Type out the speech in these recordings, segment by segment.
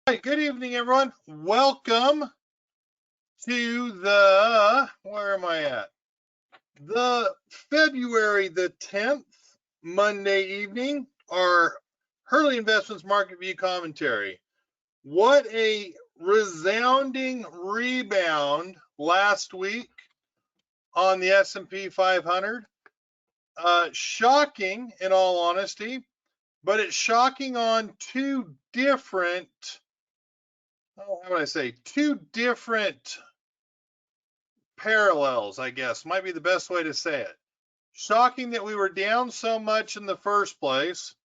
Hi, good evening, everyone. Welcome to where am I at? The February the 10th, Monday evening, our Hurley Investments Market View commentary. What a resounding rebound last week on the S&P 500. Shocking, in all honesty, but it's shocking on two different, how would I say, two different parallels, I guess, might be the best way to say it. Shocking that we were down so much in the first place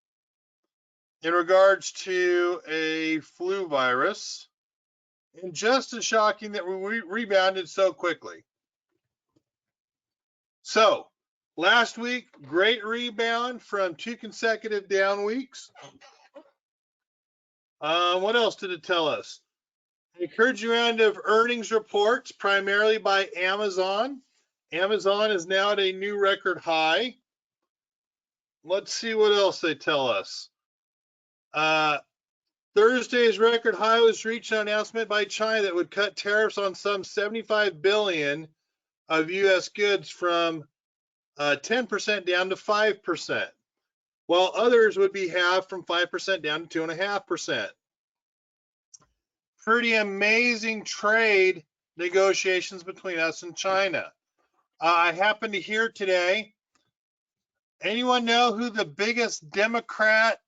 in regards to a flu virus, and just as shocking that we rebounded so quickly. So, last week, great rebound from two consecutive down weeks. What else did it tell us? An encouraging round of earnings reports, primarily by Amazon. Amazon is now at a new record high. Let's see what else they tell us. Thursday's record high was reached an announcement by China that would cut tariffs on some 75 billion of U.S. goods from 10% down to 5%, while others would be halved from 5% down to 2.5%. Pretty amazing trade negotiations between us and China. I happened to hear today, anyone know who the biggest Democrat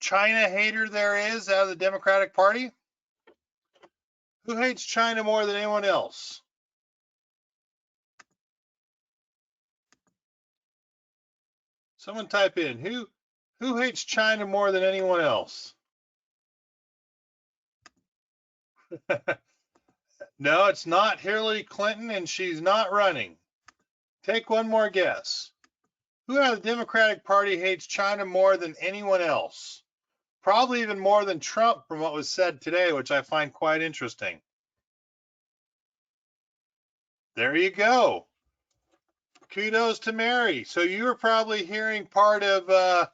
China hater there is out of the Democratic Party? Who hates China more than anyone else? Someone type in who hates China more than anyone else? No, it's not Hillary Clinton, and she's not running. Take one more guess. Who out of the Democratic Party hates China more than anyone else? Probably even more than Trump, from what was said today, which I find quite interesting. There you go. Kudos to Mary. So you were probably hearing part of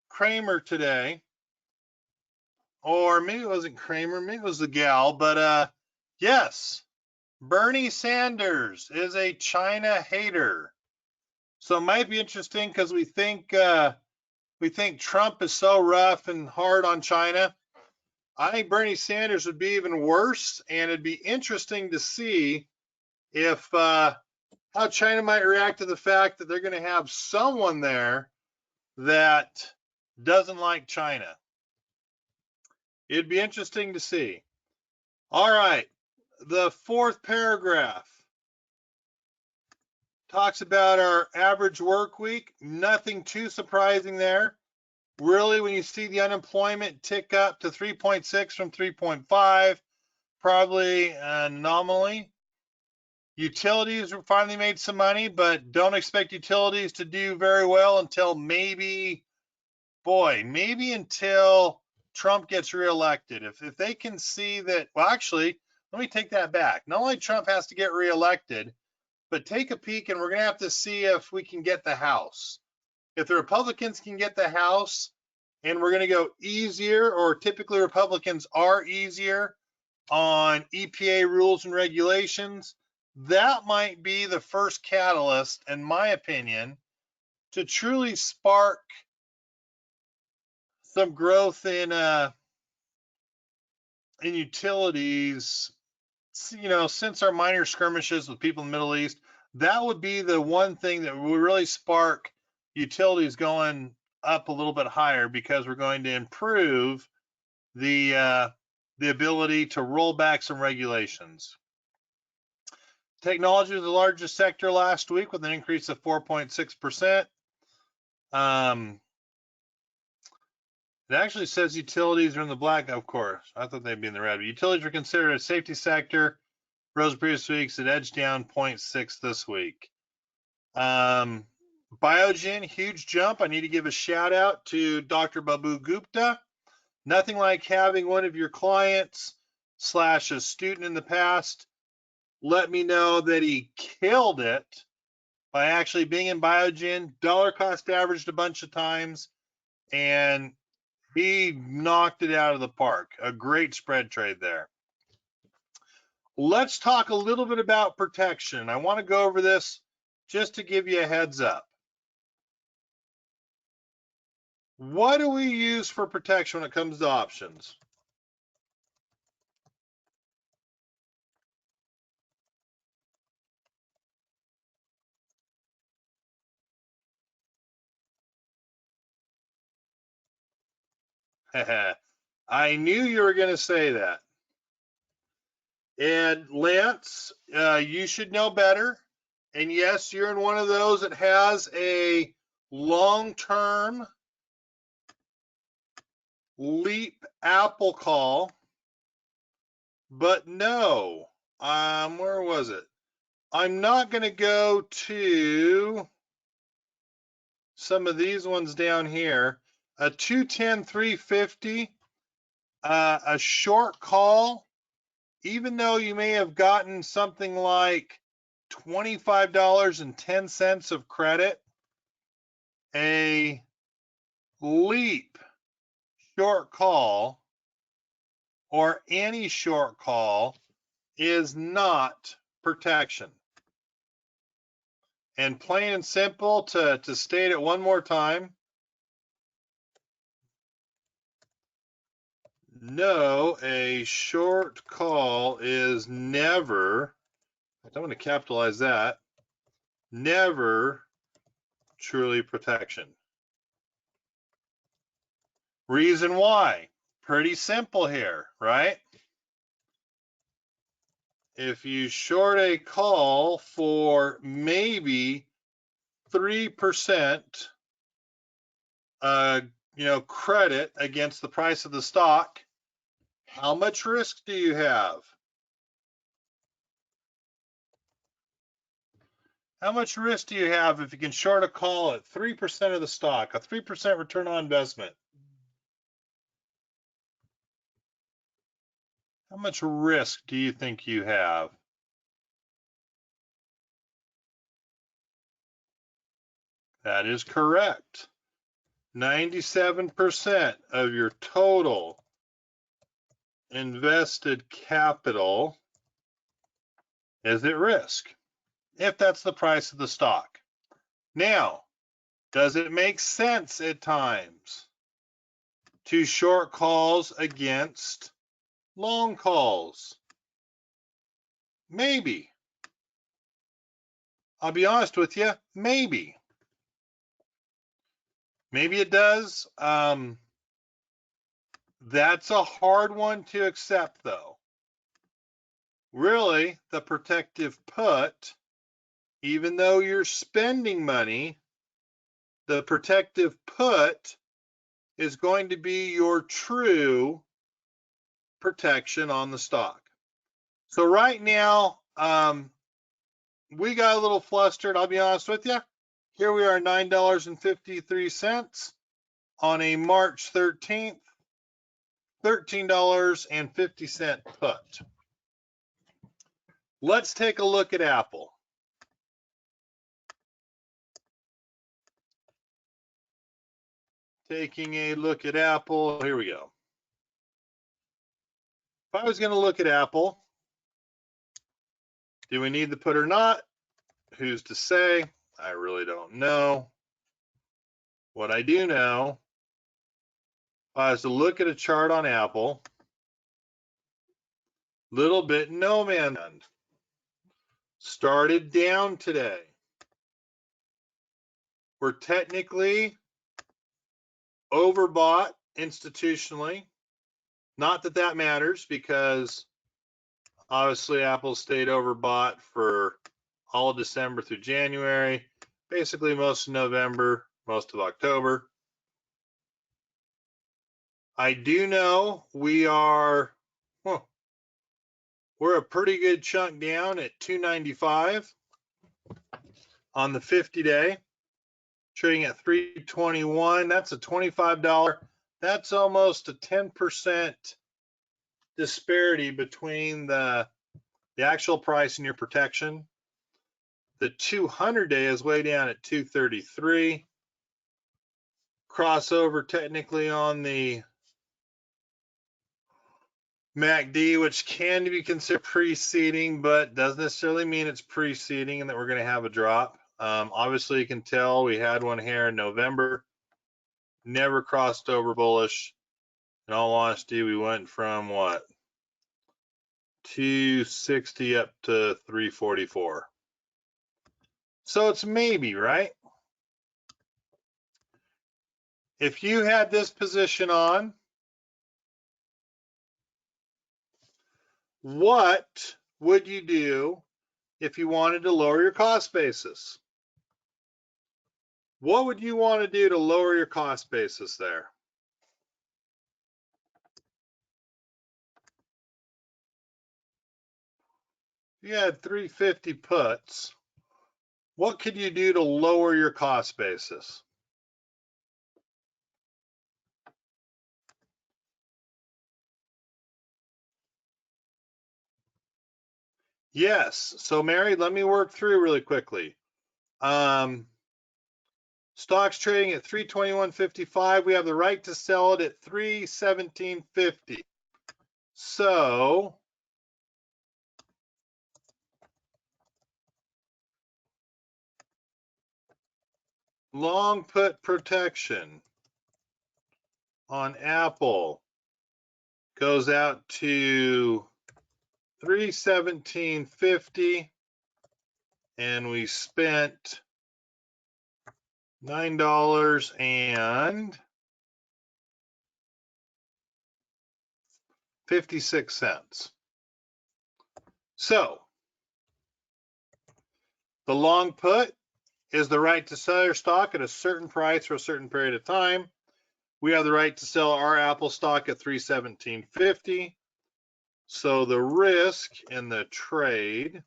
Kramer today, or maybe it wasn't Kramer, maybe it was the gal, but yes, Bernie Sanders is a China hater. So it might be interesting because we think Trump is so rough and hard on China. I think Bernie Sanders would be even worse, and it'd be interesting to see if how China might react to the fact that they're going to have someone there that doesn't like China. It'd be interesting to see. All right, the fourth paragraph talks about our average work week. Nothing too surprising there. Really, when you see the unemployment tick up to 3.6 from 3.5, probably an anomaly. Utilities finally made some money, but don't expect utilities to do very well until maybe until Trump gets reelected. If they can see that, well, actually, let me take that back. Not only Trump has to get reelected, but take a peek, and we're going to have to see if we can get the House. If the Republicans can get the House, and we're going to go easier, or typically Republicans are easier on EPA rules and regulations, that might be the first catalyst, in my opinion, to truly spark some growth in utilities. You know, since our minor skirmishes with people in the Middle East, that would be the one thing that would really spark utilities going up a little bit higher, because we're going to improve the ability to roll back some regulations. Technology was the largest sector last week with an increase of 4.6%. It actually says utilities are in the black, of course. I thought they'd be in the red. But utilities were considered a safety sector. Rose previous weeks, it edged down 0.6 this week. Biogen, huge jump. I need to give a shout out to Dr. Babu Gupta. Nothing like having one of your clients / a student in the past let me know that he killed it by actually being in Biogen. Dollar cost averaged a bunch of times, and He knocked it out of the park. A great spread trade there. Let's talk a little bit about protection. I want to go over this just to give you a heads up. What do we use for protection when it comes to options? I knew you were going to say that. And Lance, you should know better. And yes, you're in one of those that has a long-term leap Apple call. But no, where was it? I'm not going to go to some of these ones down here. A 210, 350, a short call, even though you may have gotten something like $25.10 of credit, a leap short call or any short call is not protection. And plain and simple, to state it one more time, no, a short call is never, I'm going to capitalize that, never truly protection. Reason why? Pretty simple here, right? If you short a call for maybe 3%, credit against the price of the stock, how much risk do you have? How much risk do you have if you can short a call at 3% of the stock, a 3% return on investment? How much risk do you think you have? That is correct. 97% of your total invested capital is at risk, if that's the price of the stock. Now, does it make sense at times to short calls against long calls? Maybe. I'll be honest with you, maybe. Maybe it does. That's a hard one to accept, though. Really, the protective put, even though you're spending money, the protective put is going to be your true protection on the stock. So right now, we got a little flustered, I'll be honest with you. Here we are, $9.53 on a March 13th, $13.50 put. Let's take a look at Apple. Taking a look at Apple, here we go. If I was going to look at Apple, do we need the put or not? Who's to say? I really don't know. What I do know, if I was to look at a chart on Apple, little bit no man land. Started down today. We're technically overbought institutionally. Not that that matters, because obviously Apple stayed overbought for all of December through January, basically most of November, most of October. I do know we're a pretty good chunk down at 295 on the 50-day, trading at 321. That's a $25. That's almost a 10% disparity between the actual price and your protection. The 200-day is way down at 233. crossover technically on the MACD, which can be considered preceding, but doesn't necessarily mean it's preceding and that we're going to have a drop. Obviously, you can tell we had one here in November, never crossed over bullish. In all honesty, we went from what? 260 up to 344. So it's maybe, right? If you had this position on, what would you do if you wanted to lower your cost basis? What would you want to do to lower your cost basis there? If you had 350 puts, what could you do to lower your cost basis? Yes. So Mary, let me work through really quickly. Stock's trading at 321.55. We have the right to sell it at 317.50. So long put protection on Apple goes out to 317.50, and we spent $9.56. So the long put is the right to sell your stock at a certain price for a certain period of time. We have the right to sell our Apple stock at 317.50. So the risk in the trade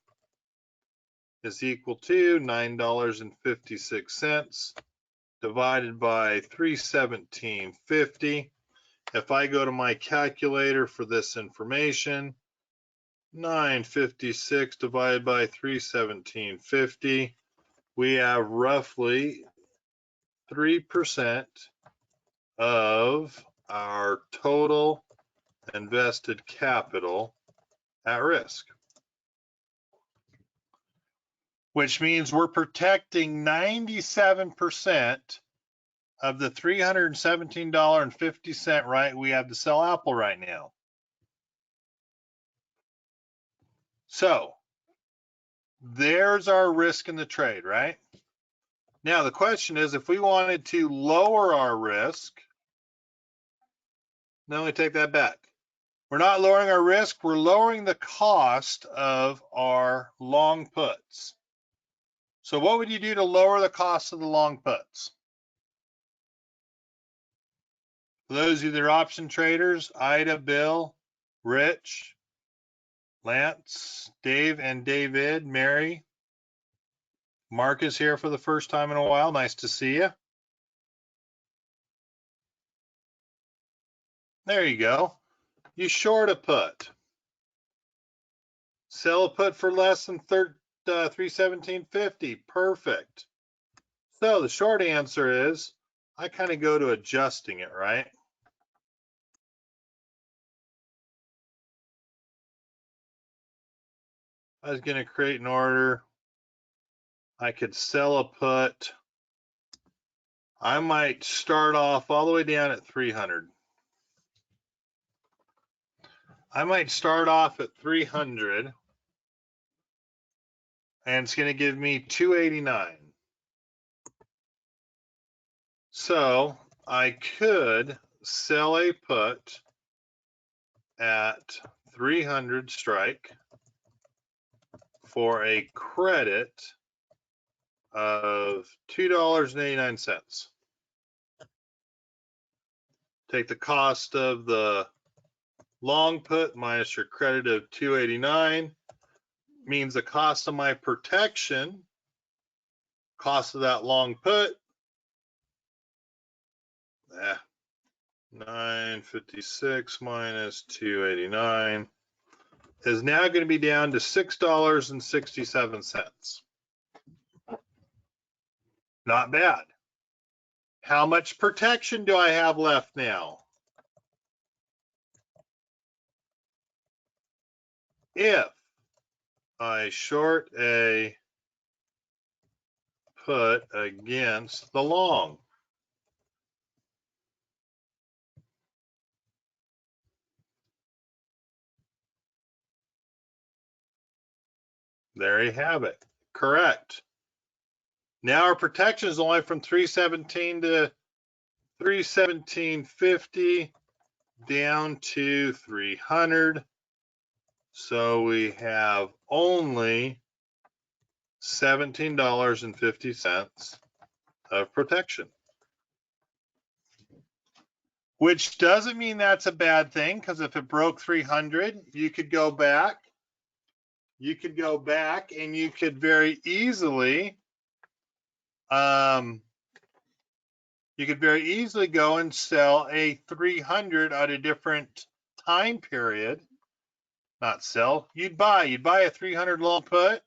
is equal to $9.56 divided by 317.50. If I go to my calculator for this information, 956 divided by 317.50, we have roughly 3% of our total invested capital at risk, which means we're protecting 97% of the $317.50 right we have to sell Apple right now. So there's our risk in the trade, right? Now the question is, if we wanted to lower our risk, no, we take that back. We're not lowering our risk, we're lowering the cost of our long puts. So what would you do to lower the cost of the long puts? For those of you that are option traders, Ida, Bill, Rich, Lance, Dave, and David, Mary, Mark is here for the first time in a while. Nice to see you. There you go. You short a put. Sell a put for less than 317.50. Perfect. So the short answer is I kind of go to adjusting it, right? I was going to create an order. I could sell a put. I might start off all the way down at 300. I might start off at 300, and it's going to give me 289. So I could sell a put at 300 strike for a credit of $2.89. Take the cost of the long put minus your credit of 289 means the cost of my protection, cost of that long put, 956 minus 289 is now going to be down to $6.67. Not bad. How much protection do I have left now? If I short a put against the long. There you have it. Correct. Now our protection is only from 317 to 317.50 down to 300. So we have only $17.50 of protection. Which doesn't mean that's a bad thing, because if it broke 300, you could go back. You could go back and you could very easily go and sell a 300 at a different time period. Not sell, you'd buy a 300 long put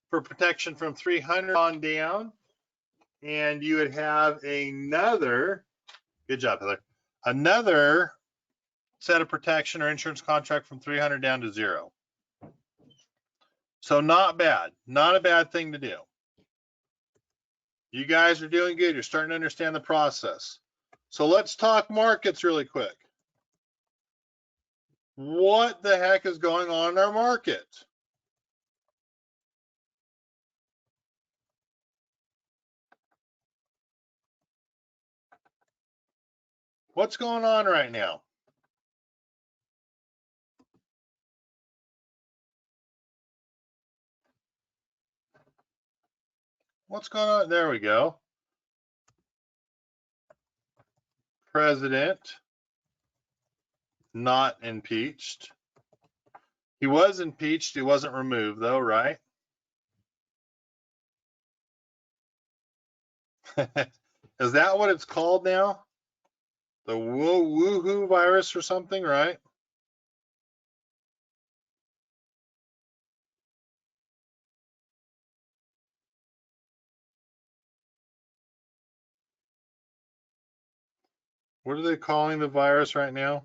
for protection from 300 on down, and you would have another, good job, Heather, another set of protection or insurance contract from 300 down to 0. So not bad, not a bad thing to do. You guys are doing good. You're starting to understand the process. So let's talk markets really quick. What the heck is going on in our market? What's going on right now? What's going on? There we go. President not impeached. He was impeached. He wasn't removed, though, right? Is that what it's called now? The woohoo virus or something, right? What are they calling the virus right now?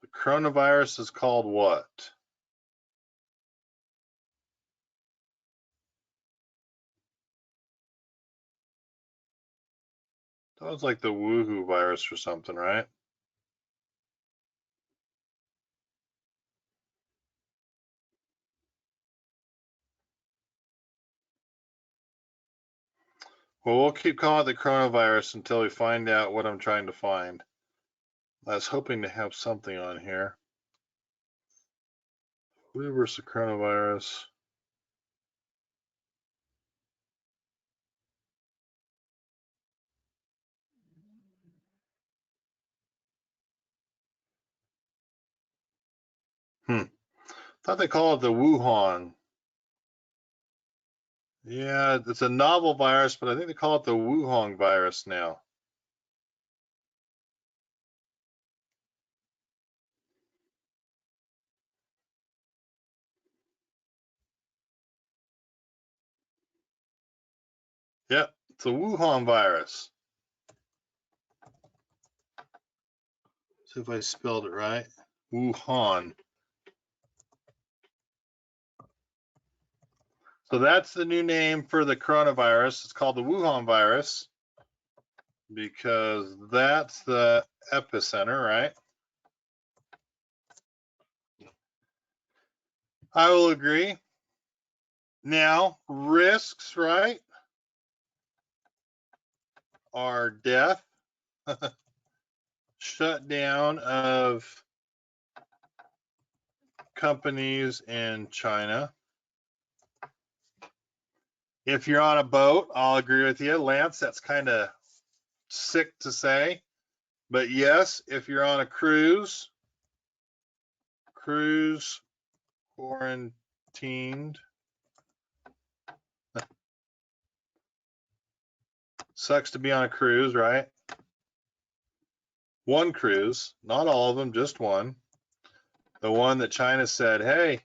The coronavirus is called what? That was like the woohoo virus or something, right? Well, we'll keep calling it the coronavirus until we find out what I'm trying to find. I was hoping to have something on here. Flu versus coronavirus. Thought they call it the Wuhan. Yeah, it's a novel virus, but I think they call it the Wuhan virus now. Yep, it's a Wuhan virus. See if I spelled it right. Wuhan. So that's the new name for the coronavirus. It's called the Wuhan virus because that's the epicenter, right? I will agree. Now, risks, right, are death, shutdown of companies in China. If you're on a boat, I'll agree with you, Lance. That's kind of sick to say, but yes, if you're on a cruise quarantined. Sucks to be on a cruise, right? One cruise, not all of them, just one. The one that China said, hey,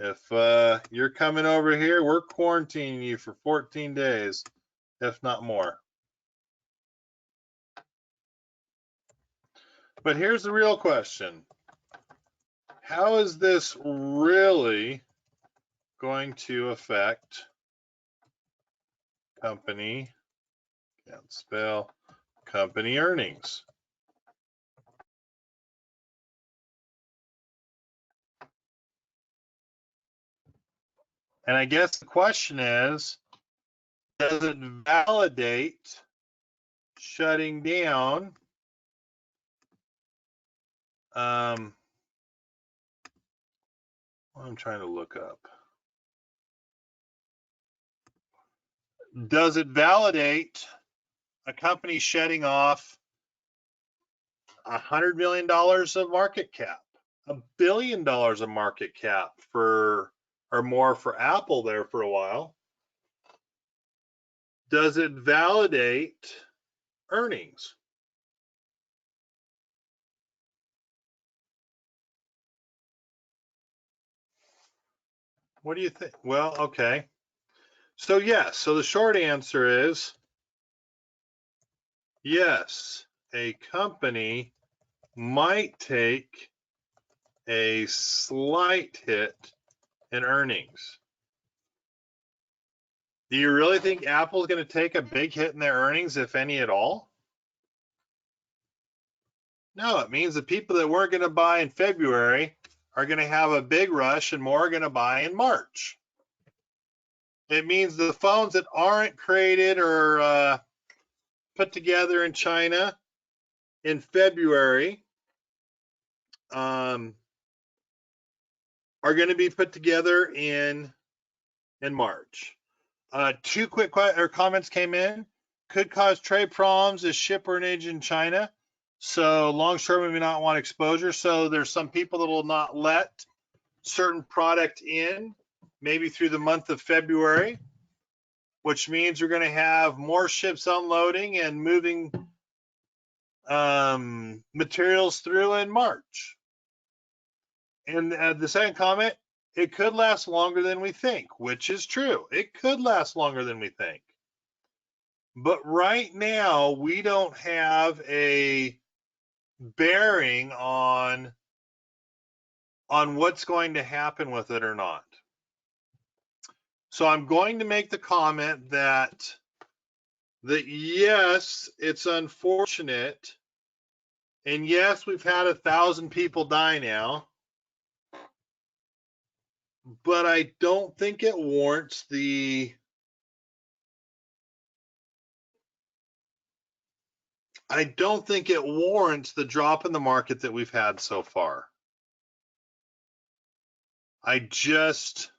If you're coming over here, we're quarantining you for 14 days, if not more. But here's the real question. How is this really going to affect company, can't spell, company earnings? And I guess the question is, does it validate shutting down what I'm trying to look up? Does it validate a company shedding off $100 million of market cap, $1 billion of market cap for or more for Apple there for a while? Does it validate earnings? What do you think? Well, okay. So yes, so the short answer is yes, a company might take a slight hit in earnings. Do you really think Apple's going to take a big hit in their earnings, if any at all? No, it means the people that weren't going to buy in February are going to have a big rush and more are going to buy in March. It means the phones that aren't created or put together in China in February are going to be put together in March. Two quick comments came in. Could cause trade problems as shipperage in China. So longshoremen may not want exposure. So there's some people that will not let certain product in, maybe through the month of February, which means you're going to have more ships unloading and moving materials through in March. And the second comment, it could last longer than we think, which is true. It could last longer than we think. But right now, we don't have a bearing on what's going to happen with it or not. So I'm going to make the comment that yes, it's unfortunate, and yes, we've had 1,000 people die now, but I don't think it warrants the drop in the market that we've had so far. I just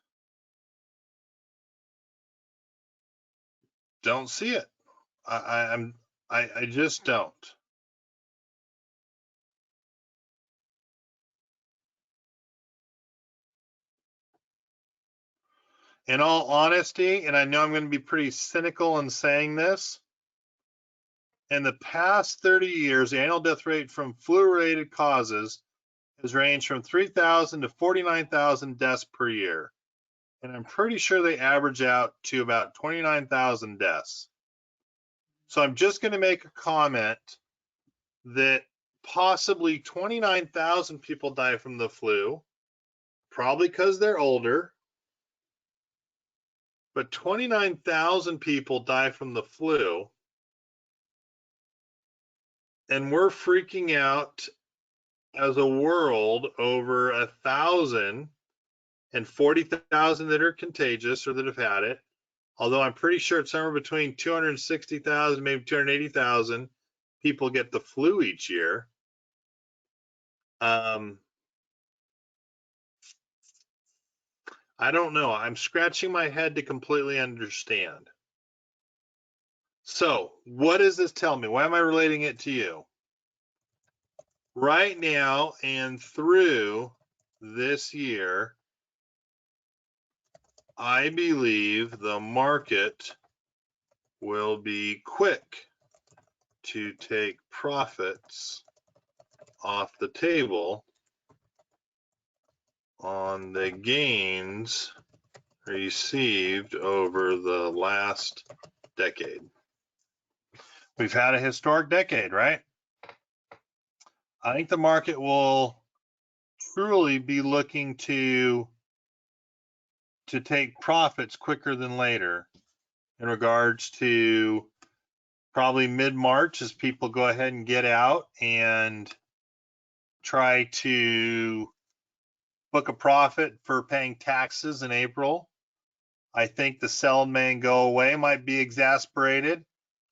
don't see it. I just don't. In all honesty, and I know I'm going to be pretty cynical in saying this, in the past 30 years, the annual death rate from flu-related causes has ranged from 3,000 to 49,000 deaths per year. And I'm pretty sure they average out to about 29,000 deaths. So I'm just going to make a comment that possibly 29,000 people die from the flu, probably because they're older. But 29,000 people die from the flu, and we're freaking out as a world over 1,040,000 that are contagious or that have had it. Although I'm pretty sure it's somewhere between 260,000, maybe 280,000 people get the flu each year. I don't know. I'm scratching my head to completely understand. So, what does this tell me? Why am I relating it to you? Right now and through this year, I believe the market will be quick to take profits off the table on the gains received over the last decade. We've had a historic decade, right? I think the market will truly be looking to take profits quicker than later in regards to probably mid-March as people go ahead and get out and try to book a profit for paying taxes in April. I think the sell may go away, might be exasperated.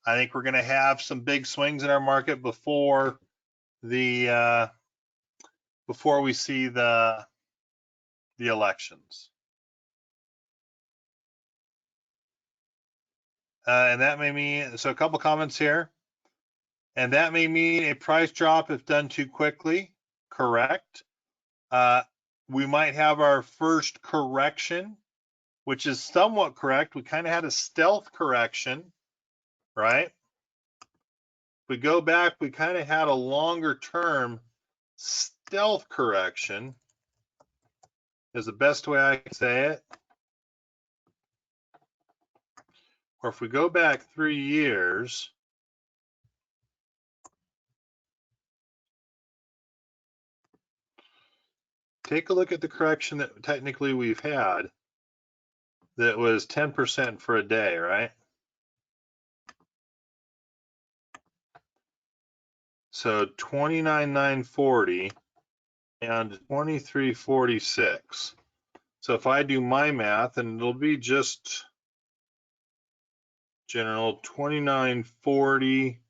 I think we're going to have some big swings in our market before the before we see the elections. And that may mean, so a couple comments here. And that may mean a price drop if done too quickly. Correct. We might have our first correction, which is somewhat correct. We kind of had a stealth correction, right? If we go back, we kind of had a longer term stealth correction is the best way I can say it. Or if we go back 3 years, take a look at the correction that technically we've had that was 10% for a day, right? So 29,940 and 2346. So if I do my math, and it'll be just general, 2940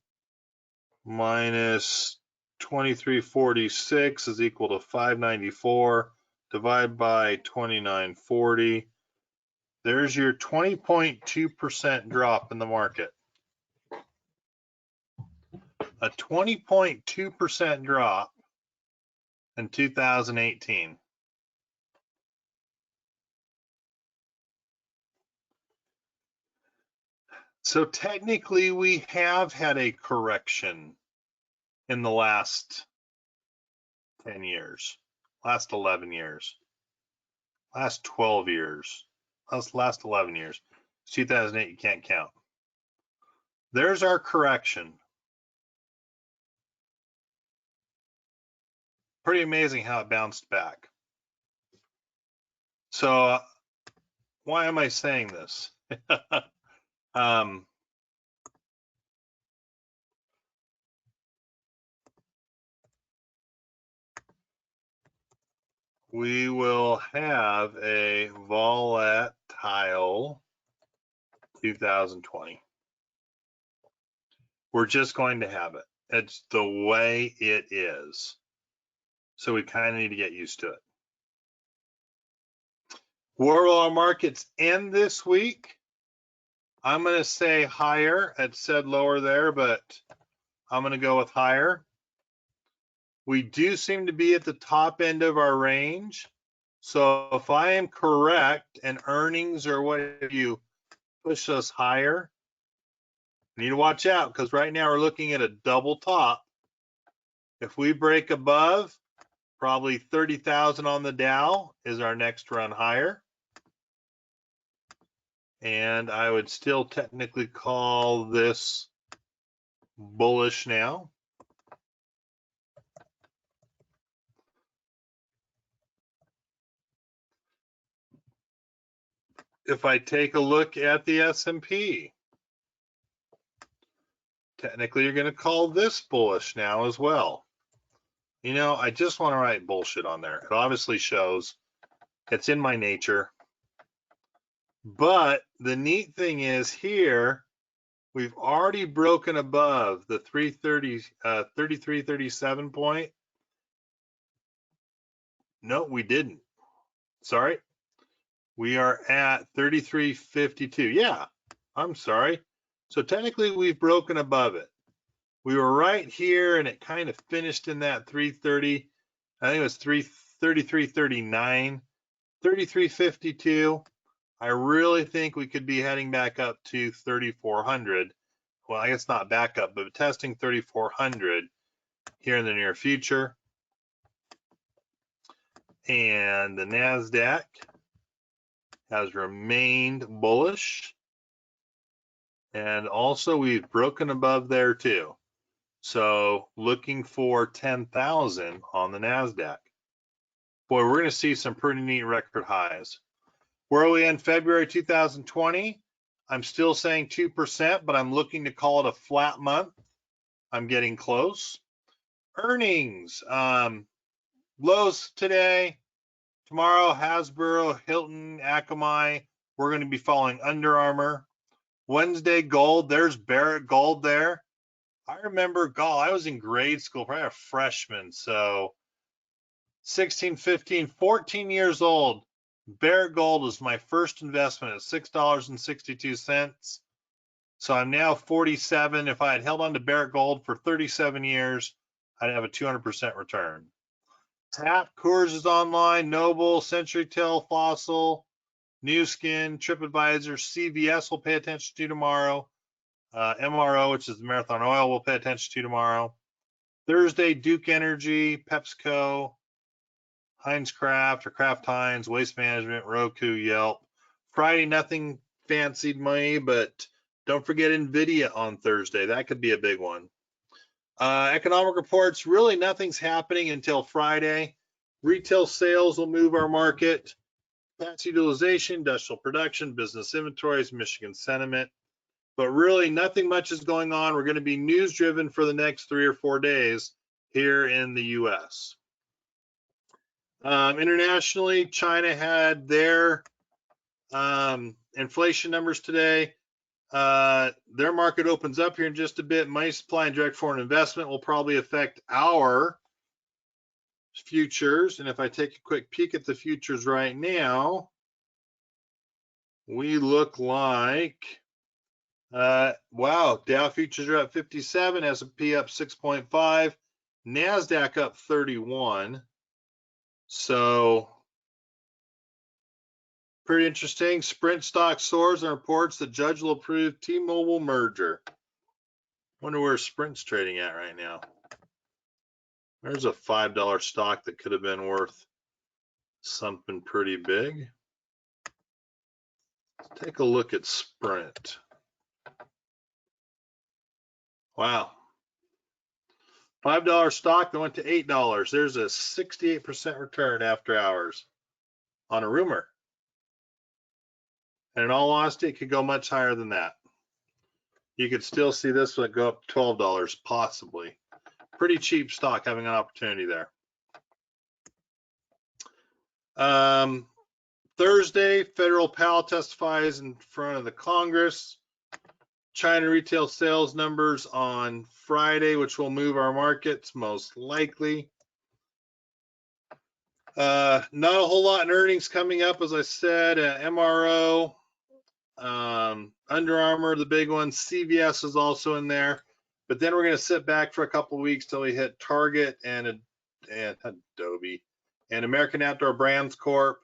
minus 2346 is equal to 594. Divide by 2940. There's your 20.2% drop in the market. A 20.2% drop in 2018. So technically we have had a correction in the last 10 years, last 11 years, last 12 years, last 11 years. 2008, you can't count. There's our correction. Pretty amazing how it bounced back. So why am I saying this? We will have a volatile 2020. We're just going to have it. It's the way it is. So we kind of need to get used to it. Where will our markets end this week? I'm going to say higher. It said lower there, but I'm going to go with higher. We do seem to be at the top end of our range. So if I am correct and earnings or what have you push us higher, need to watch out because right now we're looking at a double top. If we break above, probably 30,000 on the Dow is our next run higher. And I would still technically call this bullish now. If I take a look at the S&P, technically you're going to call this bullish now as well. You know, I just want to write bullshit on there. It obviously shows it's in my nature. But the neat thing is here, we've already broken above the 3337 point. No, we didn't. Sorry. We are at 3352. Yeah, I'm sorry. So technically we've broken above it. We were right here and it kind of finished in that 330. I think it was 3339, 3352. I really think we could be heading back up to 3400. Well, I guess not back up, but testing 3400 here in the near future. And the NASDAQ has remained bullish. And also we've broken above there too. So looking for 10,000 on the NASDAQ. Boy, we're going to see some pretty neat record highs. Where are we in February 2020? I'm still saying 2%, but I'm looking to call it a flat month. I'm getting close. Earnings, lows today, tomorrow, Hasbro, Hilton, Akamai. We're going to be following Under Armour. Wednesday, gold. There's Barrett Gold there. I remember gold. I was in grade school, probably a freshman. So 16, 15, 14 years old. Barrett Gold was my first investment at $6.62. So I'm now 47. If I had held on to Barrett Gold for 37 years, I'd have a 200% return. TAP, Coors is online, Noble, CenturyTel, Fossil, New Skin, TripAdvisor, CVS will pay attention to tomorrow. MRO, which is the Marathon Oil, we'll pay attention to tomorrow. Thursday, Duke Energy, PepsiCo, Heinz Kraft or Kraft Heinz, Waste Management, Roku, Yelp. Friday, nothing fancied money, but don't forget NVIDIA on Thursday. That could be a big one. Economic reports, really nothing's happening until Friday. Retail sales will move our market. Capacity utilization, industrial production, business inventories, Michigan sentiment. But really nothing much is going on. We're going to be news driven for the next 3 or 4 days here in the US. Internationally, China had their inflation numbers today. Their market opens up here in just a bit. Money supply and direct foreign investment will probably affect our futures. And if I take a quick peek at the futures right now, we look like, wow, Dow futures are up 57, S&P up 6.5, NASDAQ up 31. So pretty interesting. Sprint stock soars and reports the judge will approve T-Mobile merger. Wonder where Sprint's trading at right now. There's a $5 stock that could have been worth something pretty big. Let's take a look at Sprint. Wow. $5 stock that went to $8. There's a 68% return after hours on a rumor. And in all honesty, it could go much higher than that. You could still see this one go up $12 possibly. Pretty cheap stock, having an opportunity there. Thursday, Federal Powell testifies in front of the Congress. China retail sales numbers on Friday, which will move our markets most likely. Not a whole lot in earnings coming up, as I said. MRO, Under Armour, the big one. CVS is also in there. But then we're going to sit back for a couple of weeks till we hit Target and Adobe and American Outdoor Brands Corp.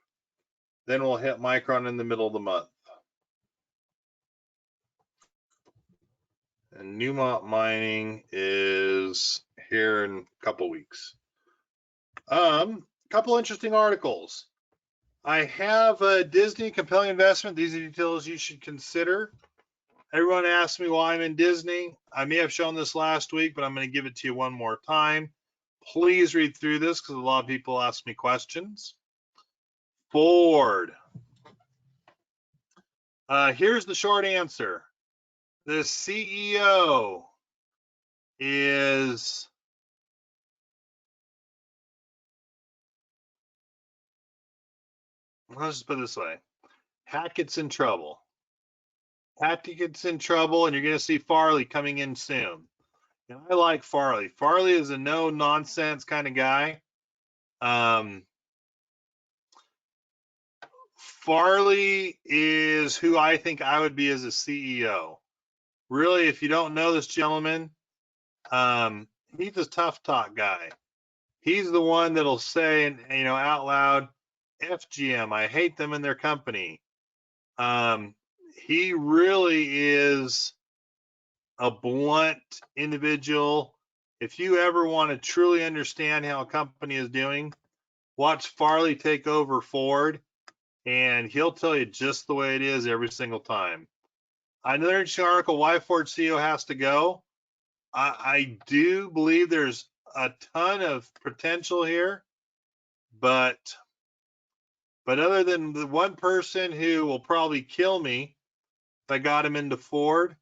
Then we'll hit Micron in the middle of the month. And Newmont Mining is here in a couple weeks. Couple interesting articles. I have a Disney compelling investment. These are details you should consider. Everyone asks me why I'm in Disney. I may have shown this last week, but I'm going to give it to you one more time. Please read through this because a lot of people ask me questions. Ford. Here's the short answer. The CEO is let's just put it this way. Hackett's in trouble. Hackett's in trouble, and you're going to see Farley coming in soon. And I like Farley. Farley is a no-nonsense kind of guy. Farley is who I think I would be as a CEO. Really, if you don't know this gentleman, he's a tough talk guy. He's the one that'll say, out loud, FGM, I hate them and their company. He really is a blunt individual. If you ever want to truly understand how a company is doing, Watch Farley take over Ford, and he'll tell you just the way it is every single time. Another interesting article, why Ford CEO has to go. I do believe there's a ton of potential here, but other than the one person who will probably kill me if I got him into Ford,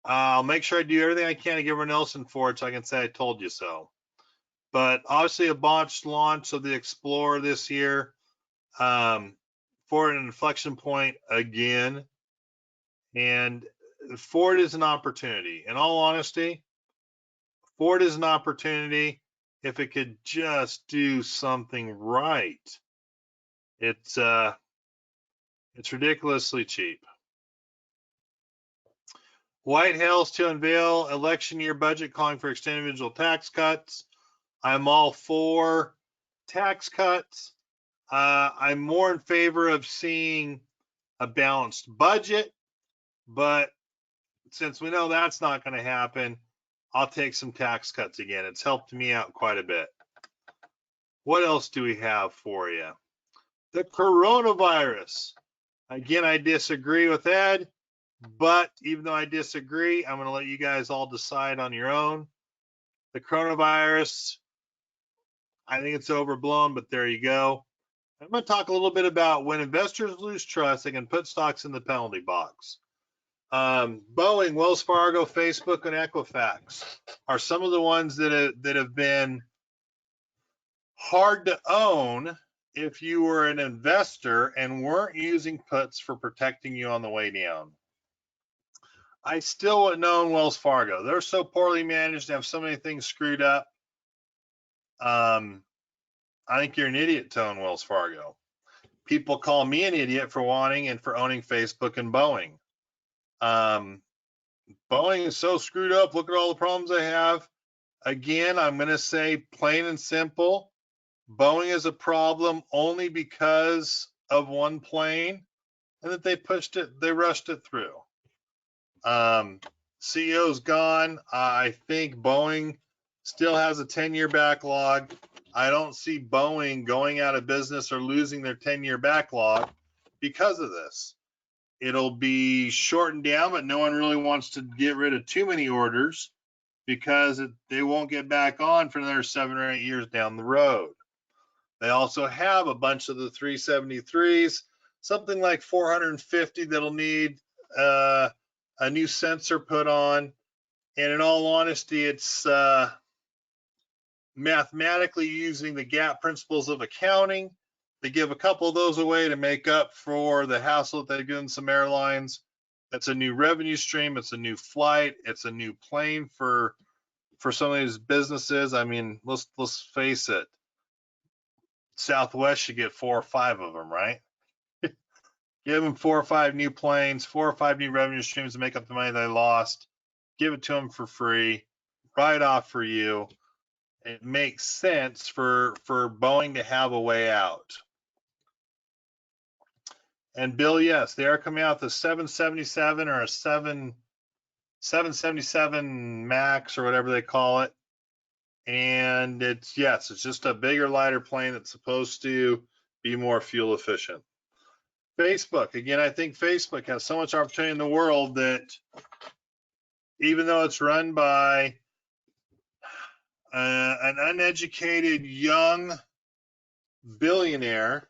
I'll make sure I do everything I can to get everyone else in Ford so I can say I told you so. But obviously a botched launch of the Explorer this year. Ford an inflection point again. And Ford is an opportunity. In all honesty, Ford is an opportunity if it could just do something right. It's ridiculously cheap. White House to unveil election year budget calling for extended individual tax cuts. I'm all for tax cuts. I'm more in favor of seeing a balanced budget, but since we know that's not going to happen, I'll take some tax cuts again. It's helped me out quite a bit. What else do we have for you? The coronavirus. Again, I disagree with Ed, but even though I disagree, I'm going to let you guys all decide on your own. The coronavirus, I think it's overblown, but there you go. I'm going to talk a little bit about when investors lose trust, they can put stocks in the penalty box. Boeing, Wells Fargo, Facebook, and Equifax are some of the ones that have been hard to own if you were an investor and weren't using puts for protecting you on the way down. I still wouldn't own Wells Fargo. They're so poorly managed, they have so many things screwed up. I think you're an idiot to own Wells Fargo. People call me an idiot for wanting and for owning Facebook and Boeing. Boeing is so screwed up. Look at all the problems they have. Again, I'm going to say plain and simple, Boeing is a problem only because of one plane and that they rushed it through. CEO's gone. I think Boeing still has a 10-year backlog. I don't see Boeing going out of business or losing their 10-year backlog because of this. It'll be shortened down, but no one really wants to get rid of too many orders because they won't get back on for another 7 or 8 years down the road. They also have a bunch of the 373s, something like 450 that'll need a new sensor put on. And in all honesty, it's mathematically using the GAAP principles of accounting. They give a couple of those away to make up for the hassle that they've given some airlines. It's a new revenue stream. It's a new flight. It's a new plane for some of these businesses. I mean, let's face it. Southwest should get 4 or 5 of them, right? Give them 4 or 5 new planes, 4 or 5 new revenue streams to make up the money they lost. Give it to them for free. Write off for you. It makes sense for Boeing to have a way out. And Bill, yes, they are coming out with a 777 or a 777 Max or whatever they call it. And it's just a bigger, lighter plane that's supposed to be more fuel efficient. Facebook, again, I think Facebook has so much opportunity in the world that even though it's run by an uneducated young billionaire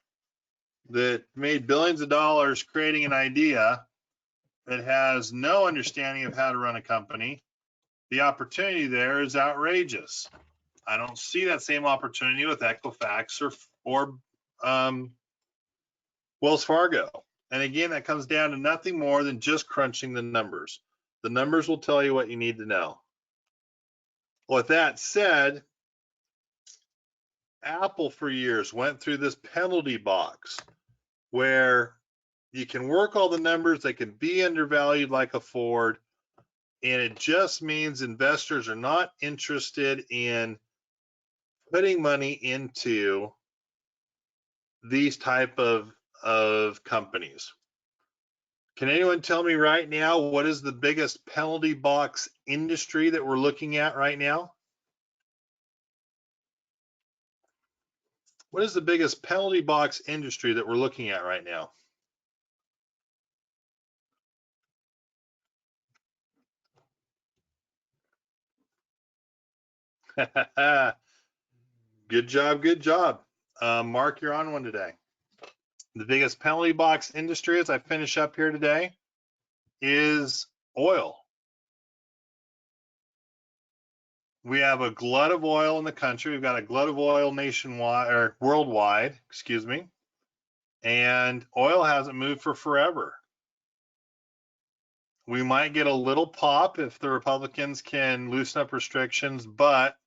that made billions of dollars creating an idea that has no understanding of how to run a company, the opportunity there is outrageous. I don't see that same opportunity with Equifax or Wells Fargo. And again, that comes down to nothing more than just crunching the numbers. The numbers will tell you what you need to know. With that said, Apple for years went through this penalty box where you can work all the numbers, they can be undervalued like a Ford, and it just means investors are not interested in putting money into these type of companies. Can anyone tell me right now what is the biggest penalty box industry that we're looking at right now? What is the biggest penalty box industry that we're looking at right now? Good job, good job. Mark, you're on one today. The biggest penalty box industry, as I finish up here today, is oil. We have a glut of oil in the country. We've got a glut of oil nationwide or worldwide, excuse me. And oil hasn't moved for forever. We might get a little pop if the Republicans can loosen up restrictions, but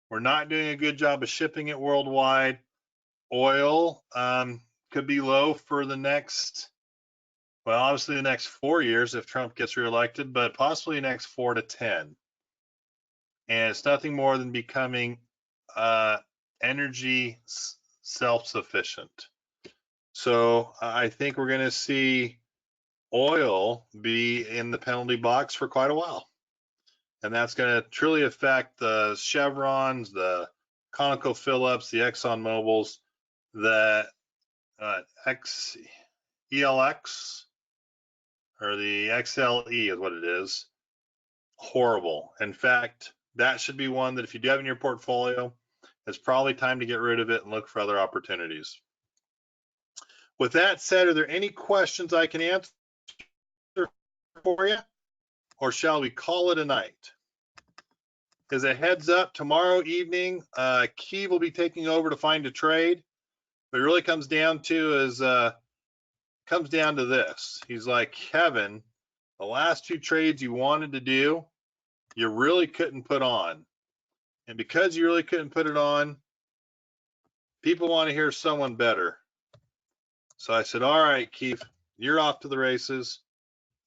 we're not doing a good job of shipping it worldwide. Oil could be low for the next, well, obviously the next 4 years if Trump gets reelected, but possibly the next 4 to 10. And it's nothing more than becoming energy self-sufficient. So I think we're going to see oil be in the penalty box for quite a while. And that's going to truly affect the Chevrons, the ConocoPhillips, the Exxon Mobils, the ELX, or the XLE is what it is. Horrible. In fact, that should be one that if you do have in your portfolio, it's probably time to get rid of it and look for other opportunities. With that said, are there any questions I can answer for you, or shall we call it a night? As a heads up, tomorrow evening, Key will be taking over to find a trade. But it really comes down to this. He's like, Kevin, the last 2 trades you wanted to do, you really couldn't put on. And because you really couldn't put it on, people want to hear someone better. So I said, all right, Keith, you're off to the races.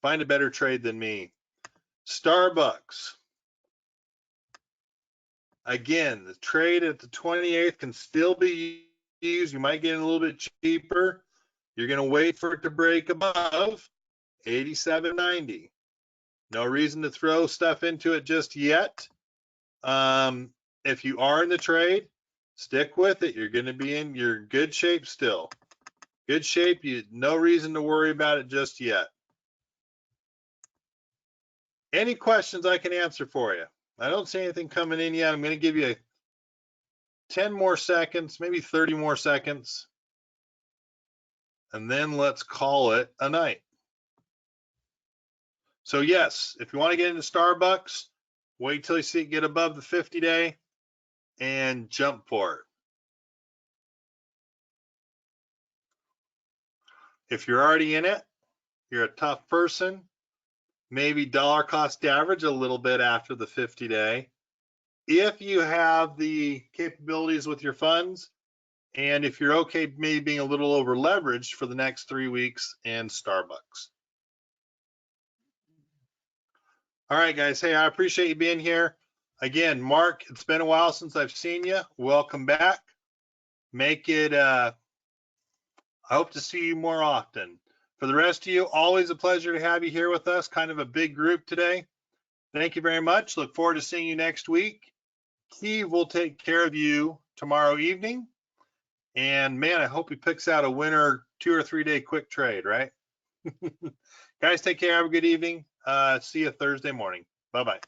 Find a better trade than me. Starbucks. Again, the trade at the 28th can still be used. You might get it a little bit cheaper. You're going to wait for it to break above 87.90. No reason to throw stuff into it just yet. If you are in the trade, stick with it. You're going to be in your good shape still. Good shape. No reason to worry about it just yet. Any questions I can answer for you? I don't see anything coming in yet. I'm going to give you 10 more seconds, maybe 30 more seconds. And then let's call it a night. So yes, if you want to get into Starbucks, wait till you see it get above the 50-day and jump for it. If you're already in it, you're a tough person, maybe dollar cost average a little bit after the 50-day. If you have the capabilities with your funds, and if you're okay maybe being a little over leveraged for the next 3 weeks in Starbucks. All right, guys. Hey, I appreciate you being here. Again, Mark, it's been a while since I've seen you. Welcome back. Make it, I hope to see you more often. For the rest of you, always a pleasure to have you here with us. Kind of a big group today. Thank you very much. Look forward to seeing you next week. Steve will take care of you tomorrow evening. And man, I hope he picks out a winner 2 or 3 day quick trade, right? Guys, take care. Have a good evening. See you Thursday morning. Bye-bye.